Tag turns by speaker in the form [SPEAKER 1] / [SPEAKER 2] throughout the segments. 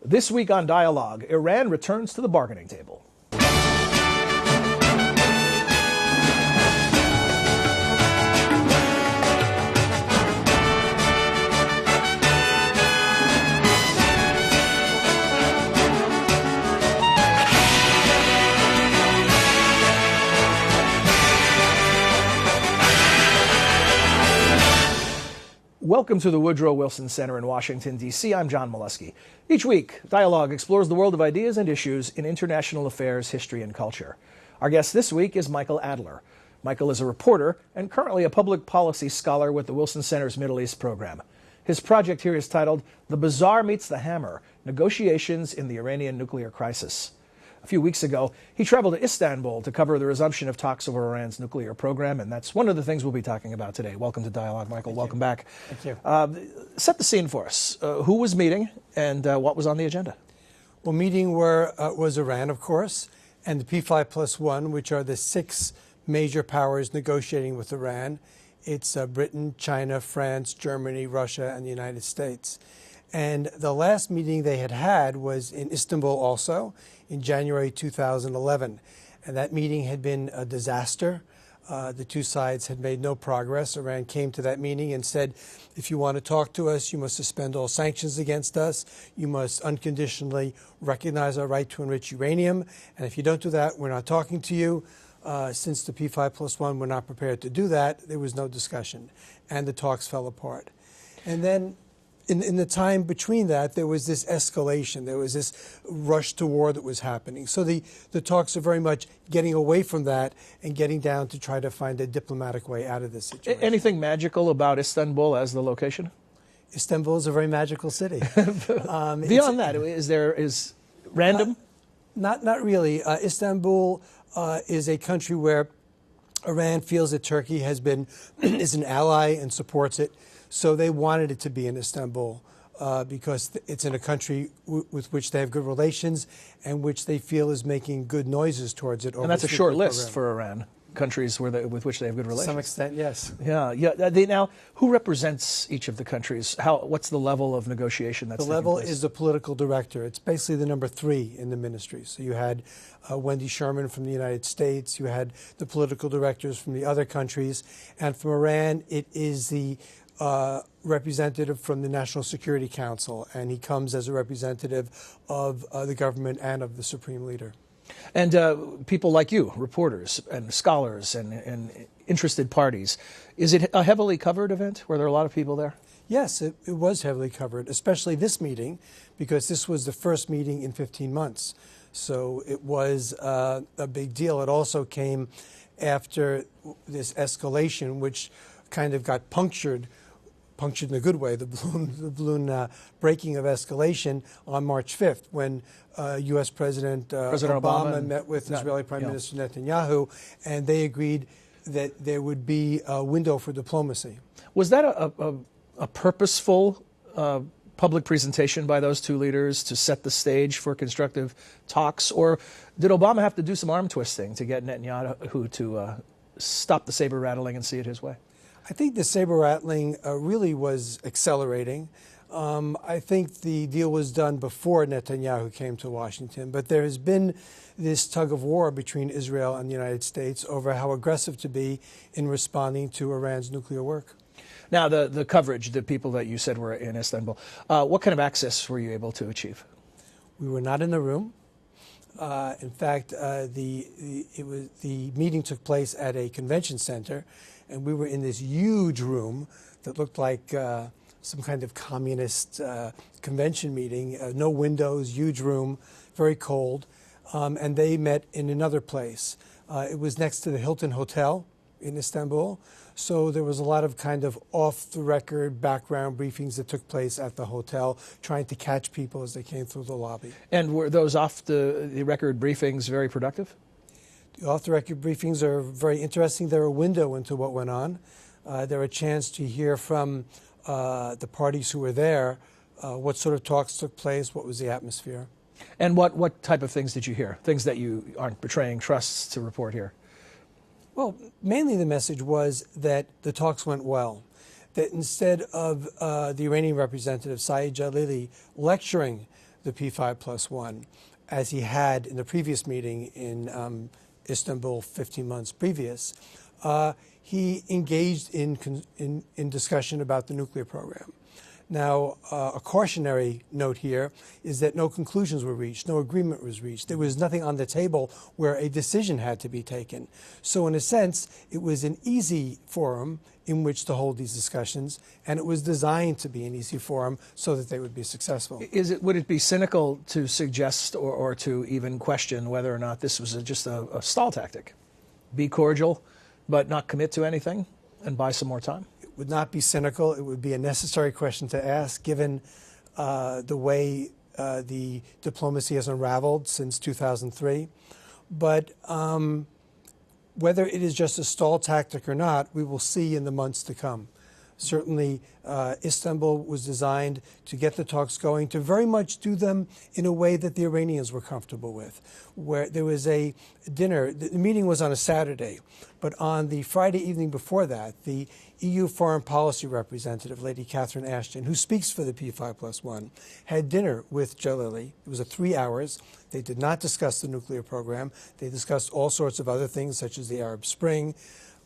[SPEAKER 1] This week on Dialogue, Iran returns to the bargaining table. Welcome to the Woodrow Wilson Center in Washington, D.C. I'm John Molesky. Each week, Dialogue explores the world of ideas and issues in international affairs, history, and culture. Our guest this week is Michael Adler. Michael is a reporter and currently a public policy scholar with the Wilson Center's Middle East program. His project here is titled The Bazaar Meets the Hammer: Negotiations in the Iranian Nuclear Crisis. A few weeks ago, he traveled to Istanbul to cover the resumption of talks over Iran's nuclear program, and that's one of the things we'll be talking about today. Welcome to Dialogue, Michael. Welcome back.
[SPEAKER 2] Thank you.
[SPEAKER 1] Set the scene for us. Who was meeting, and what was on the agenda?
[SPEAKER 2] Well, meeting was Iran, of course, and the P5+1, which are the 6 major powers negotiating with Iran. It's Britain, China, France, Germany, Russia, and the United States. And the last meeting they had was in Istanbul also in January 2011. And that meeting had been a disaster. The two sides had made no progress. Iran came to that meeting and said, if you want to talk to us, you must suspend all sanctions against us. You must unconditionally recognize our right to enrich uranium. And if you don't do that, we're not talking to you. Since the P5+1 were not prepared to do that, there was no discussion. And the talks fell apart. And then in the time between that, there was this escalation. There was this rush to war that was happening. So the talks are very much getting away from that and getting down to try to find a diplomatic way out of this situation.
[SPEAKER 1] Anything magical about Istanbul as the location?
[SPEAKER 2] Istanbul is a very magical city.
[SPEAKER 1] Beyond that, is random?
[SPEAKER 2] Not really. Istanbul is a country where Iran feels that Turkey is an ally and supports it. So they wanted it to be in Istanbul because it's in a country with which they have good relations and which they feel is making good noises towards it.
[SPEAKER 1] And that's a short list for Iran, countries with which they have good relations.
[SPEAKER 2] To some extent, yes.
[SPEAKER 1] Yeah. Now, who represents each of the countries? What's the level of negotiation that's taking place?
[SPEAKER 2] The level is the political director. It's basically the number 3 in the ministry. So you had Wendy Sherman from the United States. You had the political directors from the other countries. And from Iran, it is the representative from the National Security Council, and he comes as a representative of the government and of the supreme leader.
[SPEAKER 1] And people like you, reporters and scholars and interested parties, is it a heavily covered event? Were there a lot of people there?
[SPEAKER 2] Yes, it was heavily covered, especially this meeting, because this was the first meeting in 15 months. So it was a big deal. It also came after this escalation, which kind of got punctured in a good way, the balloon breaking of escalation on March 5th when U.S. President Obama met with Israeli Prime Minister Netanyahu, and they agreed that there would be a window for diplomacy.
[SPEAKER 1] Was that a purposeful public presentation by those two leaders to set the stage for constructive talks, or did Obama have to do some arm twisting to get Netanyahu to stop the saber rattling and see it his way?
[SPEAKER 2] I think the saber rattling really was accelerating. I think the deal was done before Netanyahu came to Washington, but there has been this tug of war between Israel and the United States over how aggressive to be in responding to Iran's nuclear work.
[SPEAKER 1] Now, the coverage, the people that you said were in Istanbul, what kind of access were you able to achieve?
[SPEAKER 2] We were not in the room. In fact, the meeting took place at a convention center, and we were in this huge room that looked like some kind of communist convention meeting. No windows, huge room, very cold. And they met in another place. It was next to the Hilton Hotel in Istanbul. So there was a lot of kind of off-the-record background briefings that took place at the hotel, trying to catch people as they came through the lobby.
[SPEAKER 1] And were those off-the-record briefings very productive?
[SPEAKER 2] The off-the-record briefings are very interesting. They're a window into what went on. They're a chance to hear from the parties who were there, what sort of talks took place, what was the atmosphere.
[SPEAKER 1] And what type of things did you hear? Things that you aren't betraying trusts to report here?
[SPEAKER 2] Well, mainly the message was that the talks went well, that instead of the Iranian representative, Saeed Jalili, lecturing the P5+1, as he had in the previous meeting in Istanbul 15 months previous, he engaged in discussion about the nuclear program. Now, a cautionary note here is that no conclusions were reached, no agreement was reached. There was nothing on the table where a decision had to be taken. So in a sense, it was an easy forum in which to hold these discussions, and it was designed to be an easy forum so that they would be successful.
[SPEAKER 1] Would it be cynical to suggest or to even question whether or not this was just a stall tactic? Be cordial, but not commit to anything and buy some more time?
[SPEAKER 2] Would not be cynical. It would be a necessary question to ask, given the way the diplomacy has unraveled since 2003. But whether it is just a stall tactic or not, we will see in the months to come. Certainly, Istanbul was designed to get the talks going, to very much do them in a way that the Iranians were comfortable with, where there was a dinner. The meeting was on a Saturday, but on the Friday evening before that, the EU foreign policy representative, Lady Catherine Ashton, who speaks for the P5+1, had dinner with Jalili. It was 3 hours. They did not discuss the nuclear program. They discussed all sorts of other things, such as the Arab Spring.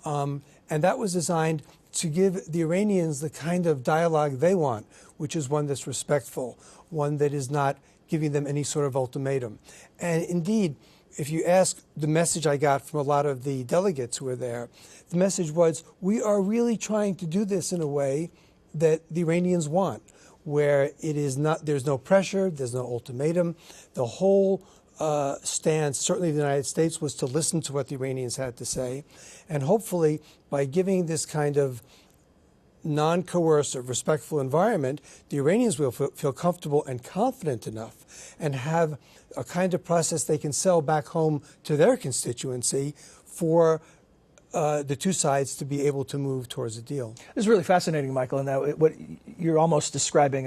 [SPEAKER 2] And that was designed to give the Iranians the kind of dialogue they want, which is one that's respectful, one that is not giving them any sort of ultimatum. And indeed, if you ask the message I got from a lot of the delegates who were there, the message was, we are really trying to do this in a way that the Iranians want, where it is not, there's no pressure, there's no ultimatum. The whole stance, certainly the United States, was to listen to what the Iranians had to say. And hopefully, by giving this kind of non-coercive, respectful environment, the Iranians will feel comfortable and confident enough and have a kind of process they can sell back home to their constituency for the two sides to be able to move towards a deal.
[SPEAKER 1] This is really fascinating, Michael, and that what you're almost describing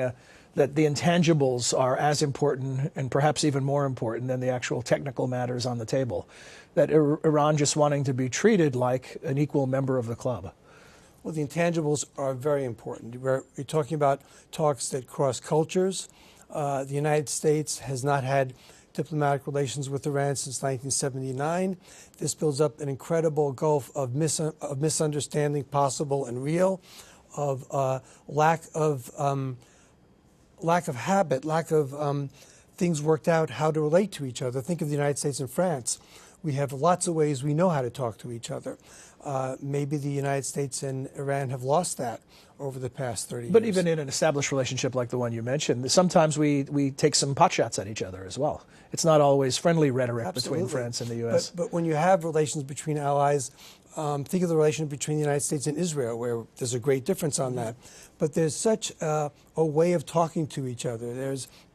[SPEAKER 1] that the intangibles are as important and perhaps even more important than the actual technical matters on the table. That Iran just wanting to be treated like an equal member of the club.
[SPEAKER 2] Well, the intangibles are very important. We're talking about talks that cross cultures. The United States has not had diplomatic relations with Iran since 1979. This builds up an incredible gulf of misunderstanding, possible and real, of lack of habit, lack of things worked out how to relate to each other. Think of the United States and France. We have lots of ways we know how to talk to each other. Maybe the United States and Iran have lost that over the past 30 years.
[SPEAKER 1] But even in an established relationship like the one you mentioned, sometimes we take some potshots at each other as well. It's not always friendly rhetoric
[SPEAKER 2] Absolutely.
[SPEAKER 1] Between France and the U.S.
[SPEAKER 2] But when you have relations between allies, think of the relation between the United States and Israel, where there's a great difference on that. But there's such a way of talking to each other.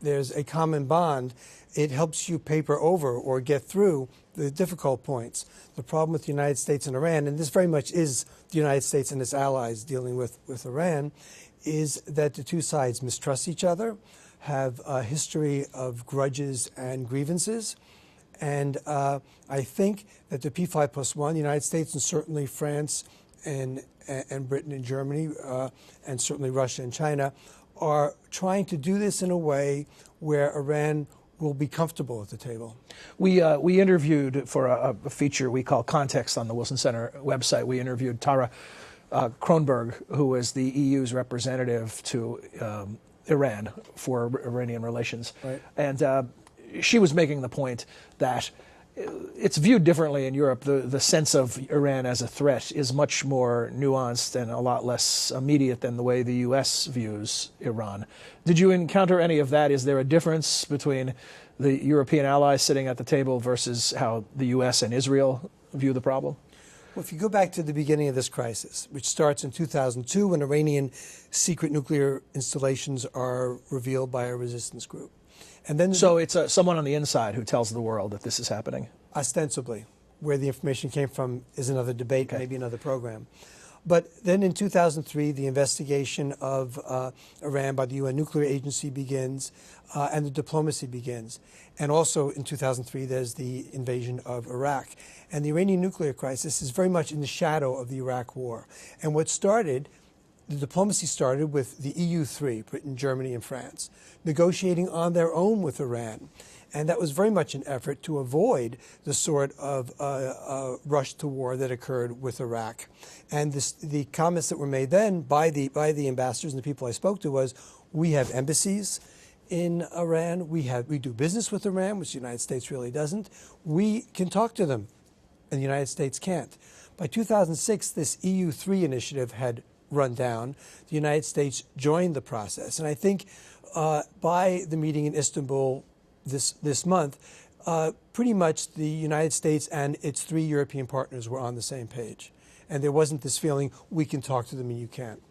[SPEAKER 2] There's a common bond. It helps you paper over or get through the difficult points. The problem with the United States and Iran, and this very much is the United States and its allies dealing with Iran, is that the two sides mistrust each other, have a history of grudges and grievances. And I think that the P5+1, the United States and certainly France and Britain and Germany, and certainly Russia and China, are trying to do this in a way where Iran will be comfortable at the table.
[SPEAKER 1] We interviewed for a feature we call Context on the Wilson Center website. We interviewed Tara Kronberg, who is the EU's representative to Iran for Iranian relations.
[SPEAKER 2] Right.
[SPEAKER 1] And she was making the point that it's viewed differently in Europe. The sense of Iran as a threat is much more nuanced and a lot less immediate than the way the U.S. views Iran. Did you encounter any of that? Is there a difference between the European allies sitting at the table versus how the U.S. and Israel view the problem?
[SPEAKER 2] Well, if you go back to the beginning of this crisis, which starts in 2002 when Iranian secret nuclear installations are revealed by a resistance group. And then
[SPEAKER 1] so it's someone on the inside who tells the world that this is happening?
[SPEAKER 2] Ostensibly. Where the information came from is another debate,
[SPEAKER 1] okay.
[SPEAKER 2] Maybe another program. But then in 2003, the investigation of Iran by the UN Nuclear Agency begins, and the diplomacy begins. And also in 2003, there's the invasion of Iraq. And the Iranian nuclear crisis is very much in the shadow of the Iraq war. And what started the diplomacy started with the EU3, Britain, Germany, and France, negotiating on their own with Iran. And that was very much an effort to avoid the sort of rush to war that occurred with Iraq. And the comments that were made then by the ambassadors and the people I spoke to was, we have embassies in Iran, we do business with Iran, which the United States really doesn't. We can talk to them, and the United States can't. By 2006, this EU3 initiative had run down. The United States joined the process. And I think by the meeting in Istanbul this month, pretty much the United States and its 3 European partners were on the same page. And there wasn't this feeling, we can talk to them and you can't.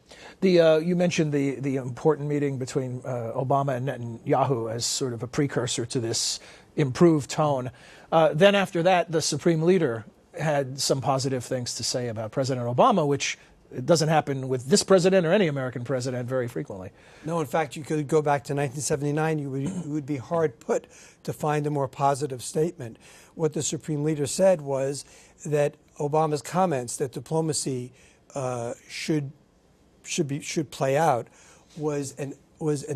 [SPEAKER 1] You mentioned the important meeting between Obama and Netanyahu as sort of a precursor to this improved tone. Then after that, the Supreme Leader had some positive things to say about President Obama, which it doesn't happen with this president or any American president very frequently.
[SPEAKER 2] No, in fact, you could go back to 1979. You would be hard put to find a more positive statement. What the Supreme Leader said was that Obama's comments that diplomacy should play out was an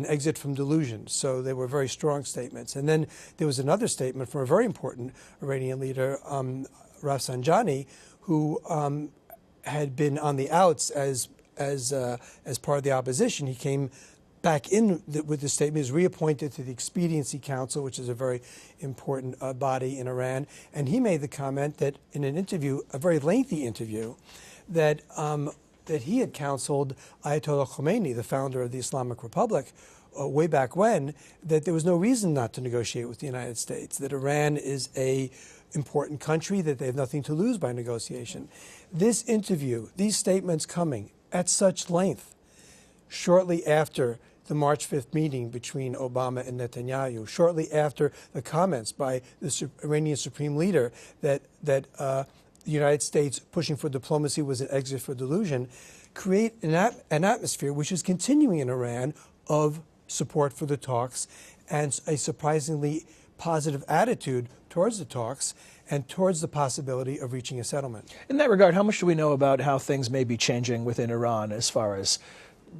[SPEAKER 2] exit from delusion. So they were very strong statements. And then there was another statement from a very important Iranian leader, Rafsanjani, who had been on the outs as part of the opposition. He came back in with the statement. He was reappointed to the Expediency Council, which is a very important body in Iran. And he made the comment that in an interview, a very lengthy interview, that he had counseled Ayatollah Khomeini, the founder of the Islamic Republic, way back when, that there was no reason not to negotiate with the United States, that Iran is an important country, that they have nothing to lose by negotiation. This interview, these statements coming at such length, shortly after the March 5th meeting between Obama and Netanyahu, shortly after the comments by the Iranian Supreme Leader that the United States pushing for diplomacy was an exit for delusion, create an atmosphere which is continuing in Iran of support for the talks and a surprisingly positive attitude towards the talks and towards the possibility of reaching a settlement.
[SPEAKER 1] In that regard, how much do we know about how things may be changing within Iran as far as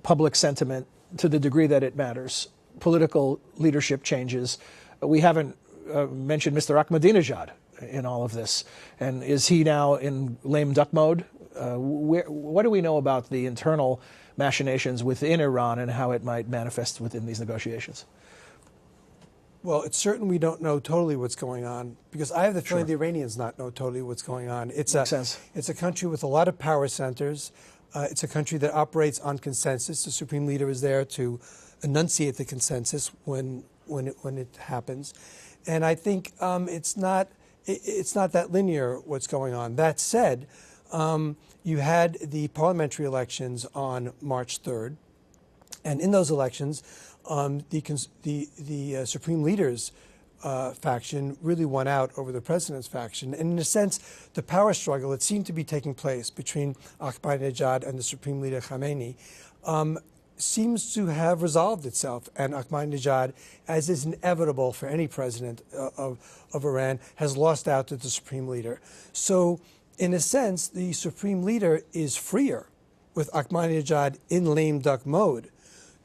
[SPEAKER 1] public sentiment, to the degree that it matters, political leadership changes? We haven't mentioned Mr. Ahmadinejad in all of this. And is he now in lame duck mode? What do we know about the internal machinations within Iran and how it might manifest within these negotiations?
[SPEAKER 2] Well, it's certain we don't know totally what's going on, because I have the feeling the Iranians not know totally what's going on. It's a country with a lot of power centers. It's a country that operates on consensus. The Supreme Leader is there to enunciate the consensus when it happens, and I think it's not that linear what's going on. That said, you had the parliamentary elections on March 3rd, and in those elections, the Supreme Leader's faction really won out over the president's faction. And in a sense, the power struggle that seemed to be taking place between Ahmadinejad and the Supreme Leader Khamenei seems to have resolved itself. And Ahmadinejad, as is inevitable for any president of Iran, has lost out to the Supreme Leader. So in a sense, the Supreme Leader is freer with Ahmadinejad in lame duck mode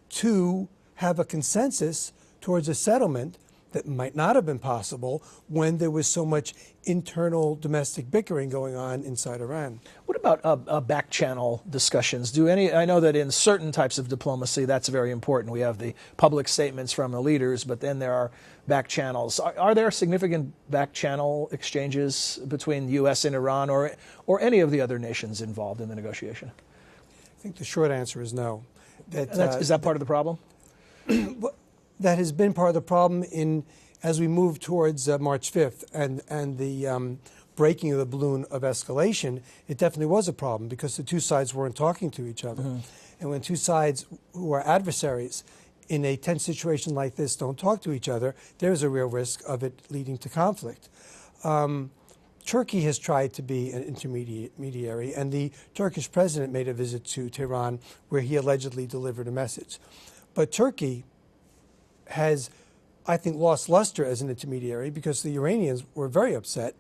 [SPEAKER 2] to have a consensus towards a settlement that might not have been possible when there was so much internal domestic bickering going on inside Iran.
[SPEAKER 1] What about back channel discussions? I know that in certain types of diplomacy that's very important. We have the public statements from the leaders, but then there are back channels. Are there significant back channel exchanges between the U.S. and Iran or any of the other nations involved in the negotiation?
[SPEAKER 2] I think the short answer is no.
[SPEAKER 1] Is that part of the problem?
[SPEAKER 2] That has been part of the problem as we move towards March 5th and the breaking of the balloon of escalation. It definitely was a problem because the two sides weren't talking to each other. Mm-hmm. And when two sides who are adversaries in a tense situation like this don't talk to each other, there's a real risk of it leading to conflict. Turkey has tried to be an intermediary, and the Turkish president made a visit to Tehran where he allegedly delivered a message. But Turkey has, I think, lost luster as an intermediary because the Iranians were very upset.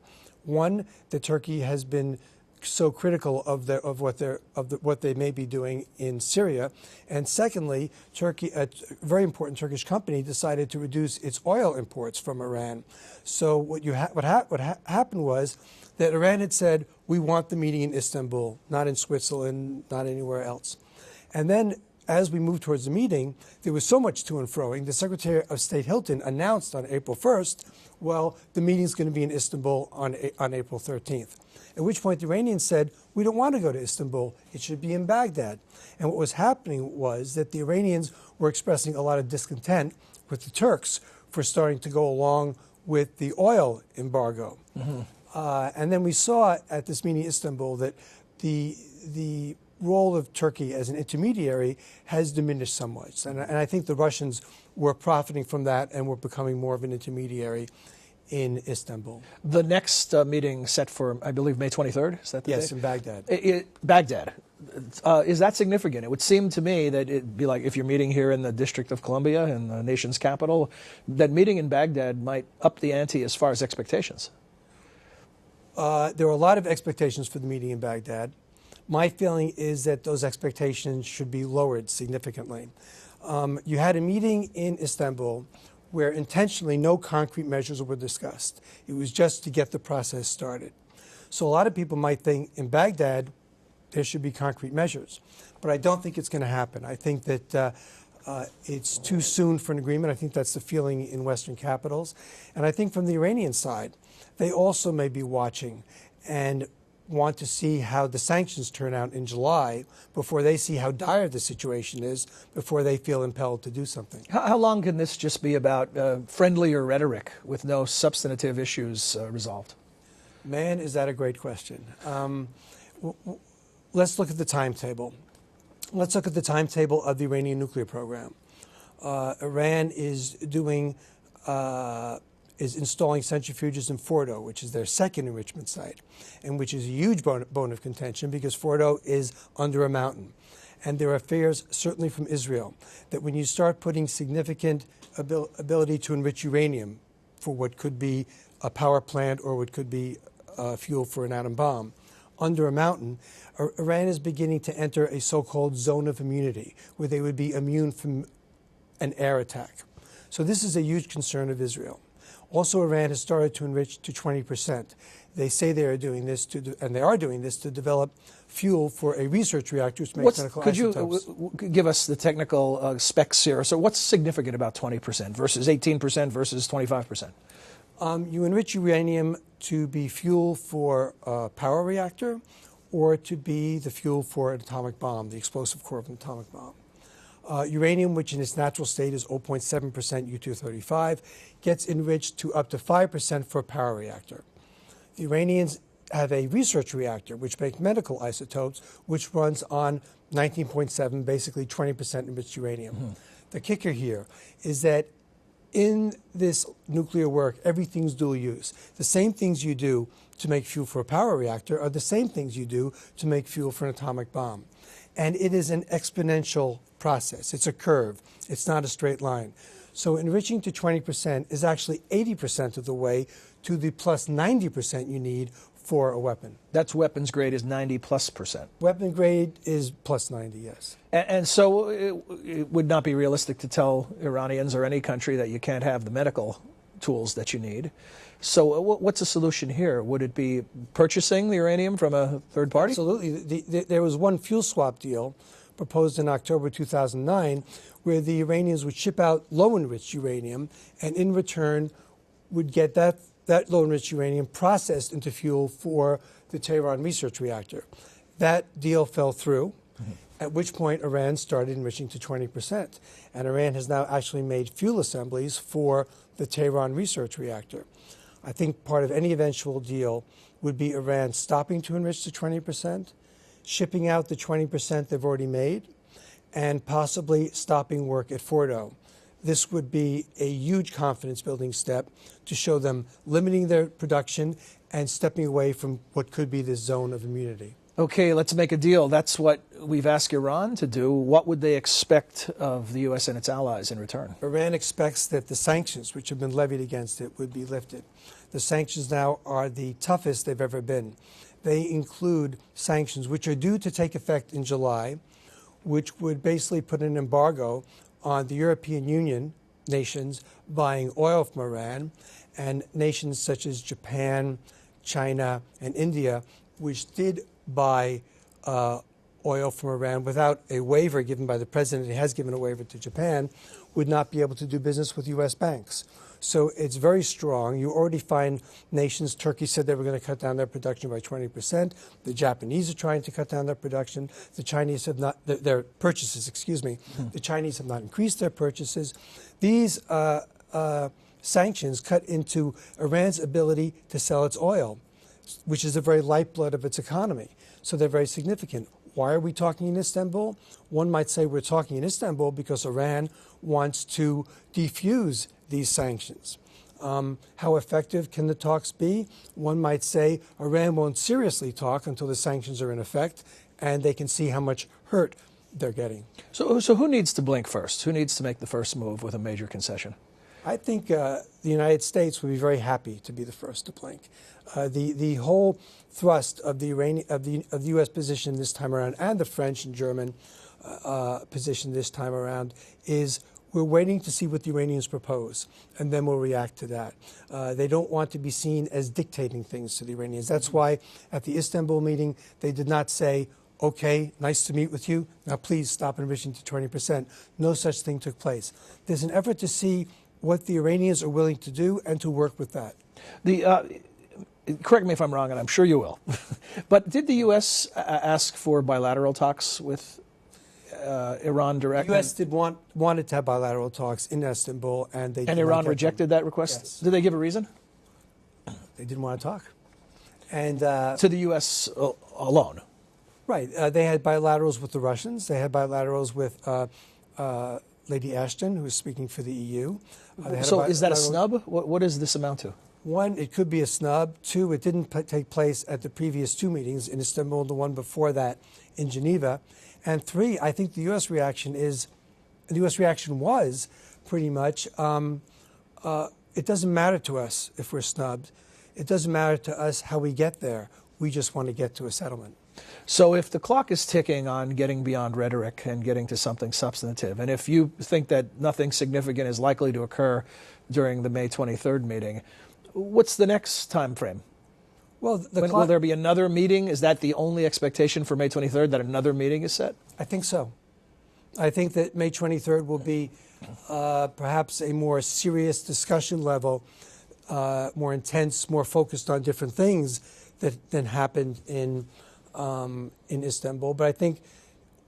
[SPEAKER 2] One, that Turkey has been so critical of what they may be doing in Syria. And secondly, Turkey, a very important Turkish company, decided to reduce its oil imports from Iran. So what happened was that Iran had said, we want the meeting in Istanbul, not in Switzerland, not anywhere else. And then as we moved towards the meeting, there was so much to and froing. The Secretary of State Hilton announced on April 1st, well, the meeting's going to be in Istanbul on April 13th. At which point the Iranians said, we don't want to go to Istanbul. It should be in Baghdad. And what was happening was that the Iranians were expressing a lot of discontent with the Turks for starting to go along with the oil embargo. Mm-hmm. And then we saw at this meeting in Istanbul that the role of Turkey as an intermediary has diminished somewhat. And I think the Russians were profiting from that and were becoming more of an intermediary in Istanbul.
[SPEAKER 1] The next meeting set for, I believe, May 23rd? Is that the
[SPEAKER 2] Yes,
[SPEAKER 1] date?
[SPEAKER 2] in Baghdad.
[SPEAKER 1] Baghdad. Is that significant? It would seem to me that it'd be like if you're meeting here in the District of Columbia, in the nation's capital, that meeting in Baghdad might up the ante as far as expectations.
[SPEAKER 2] There were a lot of expectations for the meeting in Baghdad. My feeling is that those expectations should be lowered significantly. You had a meeting in Istanbul where intentionally no concrete measures were discussed. It was just to get the process started. So a lot of people might think in Baghdad there should be concrete measures, but I don't think it's going to happen. I think that it's too soon for an agreement. I think that's the feeling in Western capitals. And I think from the Iranian side, they also may be watching and want to see how the sanctions turn out in July before they see how dire the situation is, before they feel impelled to do something.
[SPEAKER 1] How long can this just be about friendlier rhetoric with no substantive issues resolved?
[SPEAKER 2] Man, is that a great question. Let's look at the timetable. Let's look at the timetable of the Iranian nuclear program. Iran is installing centrifuges in Fordo, which is their second enrichment site, and which is a huge bone of contention because Fordo is under a mountain. And there are fears, certainly from Israel, that when you start putting significant ability to enrich uranium for what could be a power plant or what could be fuel for an atom bomb under a mountain, Iran is beginning to enter a so-called zone of immunity, where they would be immune from an air attack. So this is a huge concern of Israel. Also, Iran has started to enrich to 20%. They say they are doing this and they are doing this to develop fuel for a research reactor which makes medical isotopes.
[SPEAKER 1] Could you give us the technical specs here? So what's significant about 20% versus 18% versus 25%?
[SPEAKER 2] You enrich uranium to be fuel for a power reactor or to be the fuel for an atomic bomb, the explosive core of an atomic bomb. Uranium, which in its natural state is 0.7% U-235, gets enriched to up to 5% for a power reactor. The Iranians have a research reactor, which makes medical isotopes, which runs on 19.7, basically 20% enriched uranium. Mm-hmm. The kicker here is that in this nuclear work, everything's dual use. The same things you do to make fuel for a power reactor are the same things you do to make fuel for an atomic bomb. And it is an exponential process. It's a curve. It's not a straight line. So enriching to 20% is actually 80% of the way to the plus 90% you need for a weapon.
[SPEAKER 1] That's weapons grade is 90+%.
[SPEAKER 2] Weapon grade is plus 90, yes.
[SPEAKER 1] And so it would not be realistic to tell Iranians or any country that you can't have the medical tools that you need. So what's the solution here? Would it be purchasing the uranium from a third party?
[SPEAKER 2] Absolutely. There was one fuel swap deal proposed in October 2009 where the Iranians would ship out low-enriched uranium and in return would get that low-enriched uranium processed into fuel for the Tehran research reactor. That deal fell through, at which point Iran started enriching to 20%. And Iran has now actually made fuel assemblies for the Tehran research reactor. I think part of any eventual deal would be Iran stopping to enrich to 20%, shipping out the 20% they've already made, and possibly stopping work at Fordo. This would be a huge confidence-building step to show them limiting their production and stepping away from what could be this zone of immunity.
[SPEAKER 1] Okay, let's make a deal. That's what we've asked Iran to do. What would they expect of the U.S. and its allies in return?
[SPEAKER 2] Iran expects that the sanctions which have been levied against it would be lifted. The sanctions now are the toughest they've ever been. they include sanctions, which are due to take effect in July, which would basically put an embargo on the European Union nations buying oil from Iran, and nations such as Japan, China, and India, which did buy oil from Iran without a waiver given by the president. He has given a waiver to Japan, would not be able to do business with U.S. banks. So it's very strong. You already find nations, Turkey said they were going to cut down their production by 20%. The Japanese are trying to cut down their production. The Chinese have not, their purchases, excuse me. The Chinese have not increased their purchases. These sanctions cut into Iran's ability to sell its oil, which is the very lifeblood of its economy. So they're very significant. Why are we talking in Istanbul? One might say we're talking in Istanbul because Iran wants to defuse these sanctions. How effective can the talks be? One might say Iran won't seriously talk until the sanctions are in effect and they can see how much hurt they're getting.
[SPEAKER 1] So who needs to blink first? Who needs to make the first move with a major concession?
[SPEAKER 2] I think the United States would be very happy to be the first to blink. The whole thrust of the U.S. position this time around, and the French and German position this time around, is we're waiting to see what the Iranians propose, and then we'll react to that. They don't want to be seen as dictating things to the Iranians. That's why at the Istanbul meeting, they did not say, okay, nice to meet with you. Now please stop enriching to 20%. No such thing took place. There's an effort to see what the Iranians are willing to do and to work with that.
[SPEAKER 1] Correct me if I'm wrong, and I'm sure you will, but did the U.S. ask for bilateral talks with Iran directly?
[SPEAKER 2] The U.S. wanted to have bilateral talks in Istanbul, and they
[SPEAKER 1] and Iran rejected that request?
[SPEAKER 2] Yes.
[SPEAKER 1] Did they give a reason?
[SPEAKER 2] They didn't want to talk. And
[SPEAKER 1] to the U.S. alone?
[SPEAKER 2] Right. They had bilaterals with the Russians. They had bilaterals with Lady Ashton, who is speaking for the EU.
[SPEAKER 1] So is that a snub? What does this amount to?
[SPEAKER 2] One, it could be a snub. Two, it didn't take place at the previous two meetings in Istanbul, the one before that in Geneva. And three, I think the U.S. reaction was pretty much, it doesn't matter to us if we're snubbed. It doesn't matter to us how we get there. We just want to get to a settlement.
[SPEAKER 1] So if the clock is ticking on getting beyond rhetoric and getting to something substantive, and if you think that nothing significant is likely to occur during the May 23rd meeting, what's the next time frame?
[SPEAKER 2] Well,
[SPEAKER 1] will there be another meeting? Is that the only expectation for May 23rd, that another meeting is set?
[SPEAKER 2] I think so. I think that May 23rd will be perhaps a more serious discussion level, more intense, more focused on different things than happened in Istanbul. But I think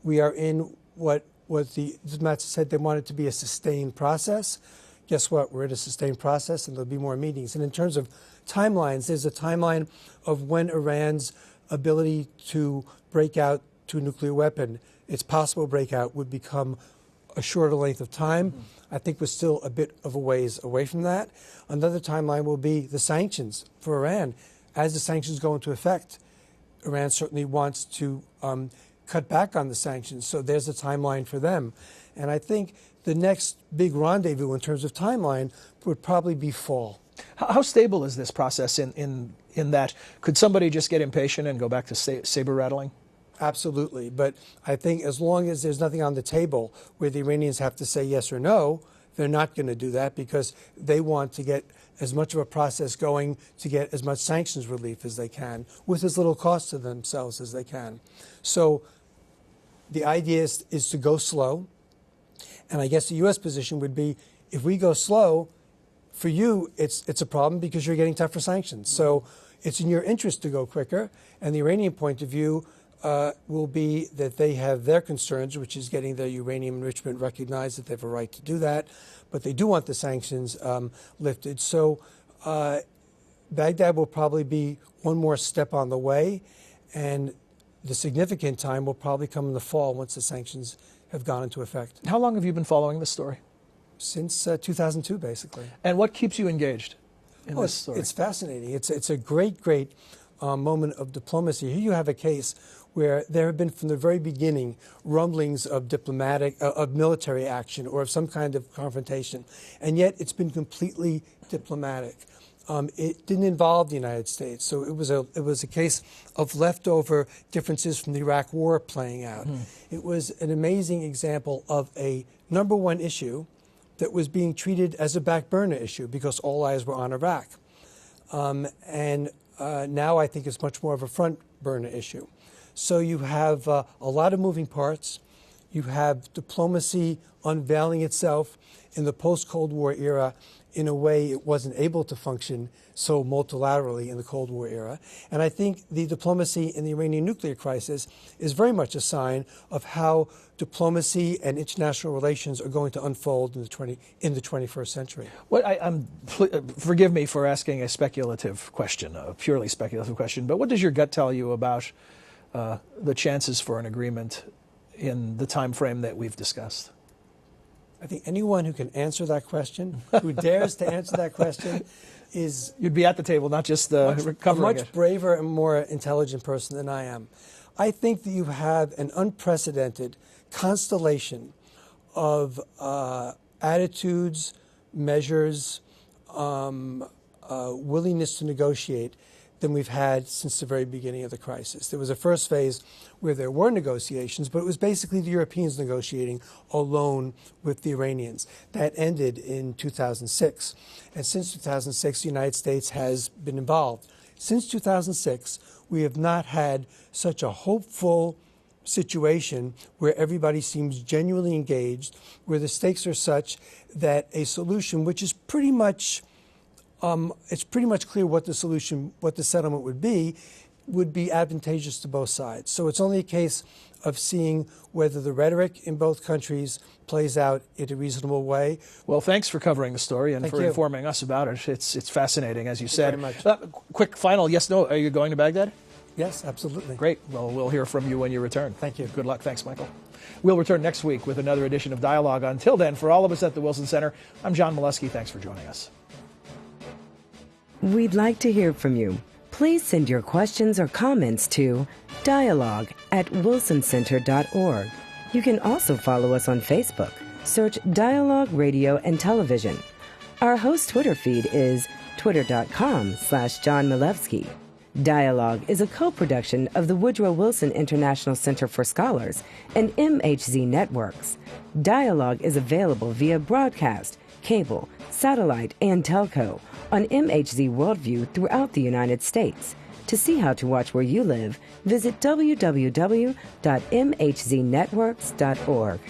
[SPEAKER 2] we are in what the diplomats said they want it to be a sustained process. Guess what? We're in a sustained process, and there'll be more meetings. And in terms of timelines, there's a timeline of when Iran's ability to break out to a nuclear weapon, its possible breakout, would become a shorter length of time. I think we're still a bit of a ways away from that. Another timeline will be the sanctions for Iran. As the sanctions go into effect, Iran certainly wants to cut back on the sanctions, so there's a timeline for them. And I think the next big rendezvous in terms of timeline would probably be fall.
[SPEAKER 1] How stable is this process in that? Could somebody just get impatient and go back to saber rattling?
[SPEAKER 2] Absolutely. But I think as long as there's nothing on the table where the Iranians have to say yes or no, they're not going to do that because they want to get as much of a process going to get as much sanctions relief as they can with as little cost to themselves as they can. So the idea is to go slow. And I guess the U.S. position would be, if we go slow, for you, it's a problem because you're getting tougher sanctions. So it's in your interest to go quicker. And the Iranian point of view will be that they have their concerns, which is getting their uranium enrichment recognized, that they have a right to do that. But they do want the sanctions lifted. So Baghdad will probably be one more step on the way. And the significant time will probably come in the fall once the sanctions have gone into effect.
[SPEAKER 1] How long have you been following this story?
[SPEAKER 2] Since 2002, basically.
[SPEAKER 1] And what keeps you engaged in this story?
[SPEAKER 2] It's fascinating. It's a great moment of diplomacy. Here you have a case where there have been from the very beginning rumblings of military action or of some kind of confrontation, and yet it's been completely diplomatic. it didn't involve the United States. So it was a case of leftover differences from the Iraq War playing out. It was an amazing example of a number one issue that was being treated as a back burner issue because all eyes were on Iraq. Now I think it's much more of a front burner issue. So you have a lot of moving parts. You have diplomacy unveiling itself in the post-Cold War era in a way it wasn't able to function so multilaterally in the Cold War era. And I think the diplomacy in the Iranian nuclear crisis is very much a sign of how diplomacy and international relations are going to unfold in the 21st century.
[SPEAKER 1] Forgive me for asking a speculative question, a purely speculative question, but what does your gut tell you about the chances for an agreement in the time frame that we've discussed?
[SPEAKER 2] I think anyone who can answer that question, who dares to answer that question, is...
[SPEAKER 1] You'd be at the table, not just covering it.
[SPEAKER 2] A much braver and more intelligent person than I am. I think that you have an unprecedented constellation of attitudes, measures, willingness to negotiate than we've had since the very beginning of the crisis. There was a first phase where there were negotiations, but it was basically the Europeans negotiating alone with the Iranians. That ended in 2006. And since 2006, the United States has been involved. Since 2006, we have not had such a hopeful situation where everybody seems genuinely engaged, where the stakes are such that a solution, which is pretty much it's pretty much clear what the settlement would be advantageous to both sides. So it's only a case of seeing whether the rhetoric in both countries plays out in a reasonable way.
[SPEAKER 1] Well, thanks for covering the story and for informing us about it. It's fascinating, as you said.
[SPEAKER 2] Thank you very much.
[SPEAKER 1] Quick final, yes, no, are you going to Baghdad?
[SPEAKER 2] Yes, absolutely.
[SPEAKER 1] Great. Well, we'll hear from you when you return.
[SPEAKER 2] Thank you.
[SPEAKER 1] Good luck. Thanks, Michael. We'll return next week with another edition of Dialogue. Until then, for all of us at the Wilson Center, I'm John Molesky. Thanks for joining us.
[SPEAKER 3] We'd like to hear from you. Please send your questions or comments to dialogue@wilsoncenter.org. You can also follow us on Facebook. Search Dialogue Radio and Television. Our host Twitter feed is twitter.com/John Milewski. Dialogue is a co-production of the Woodrow Wilson International Center for Scholars and MHZ Networks. Dialogue is available via broadcast, cable, satellite, and telco on MHZ Worldview throughout the United States. To see how to watch where you live, visit www.mhznetworks.org.